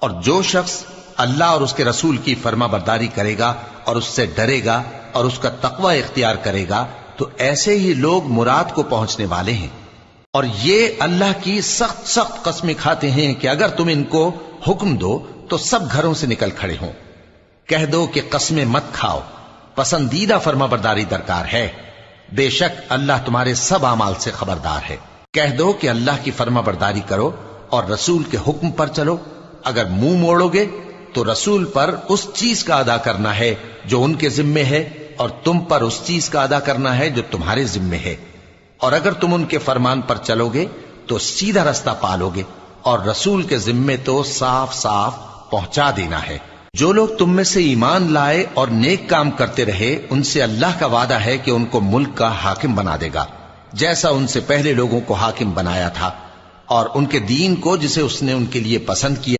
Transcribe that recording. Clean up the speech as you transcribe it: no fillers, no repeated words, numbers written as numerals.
اور جو شخص اللہ اور اس کے رسول کی فرما برداری کرے گا اور اس سے ڈرے گا اور اس کا تقوی اختیار کرے گا تو ایسے ہی لوگ مراد کو پہنچنے والے ہیں۔ اور یہ اللہ کی سخت سخت قسمیں کھاتے ہیں کہ اگر تم ان کو حکم دو تو سب گھروں سے نکل کھڑے ہوں۔ کہہ دو کہ قسمیں مت کھاؤ، پسندیدہ فرما برداری درکار ہے، بے شک اللہ تمہارے سب اعمال سے خبردار ہے۔ کہہ دو کہ اللہ کی فرما برداری کرو اور رسول کے حکم پر چلو، اگر منہ موڑو گے تو رسول پر اس چیز کا ادا کرنا ہے جو ان کے ذمے ہے اور تم پر اس چیز کا ادا کرنا ہے جو تمہارے ذمے ہے، اور اگر تم ان کے فرمان پر چلو گے تو سیدھا رستہ پالو گے، اور رسول کے ذمے تو صاف صاف پہنچا دینا ہے۔ جو لوگ تم میں سے ایمان لائے اور نیک کام کرتے رہے ان سے اللہ کا وعدہ ہے کہ ان کو ملک کا حاکم بنا دے گا، جیسا ان سے پہلے لوگوں کو حاکم بنایا تھا، اور ان کے دین کو جسے اس نے ان کے لیے پسند کیا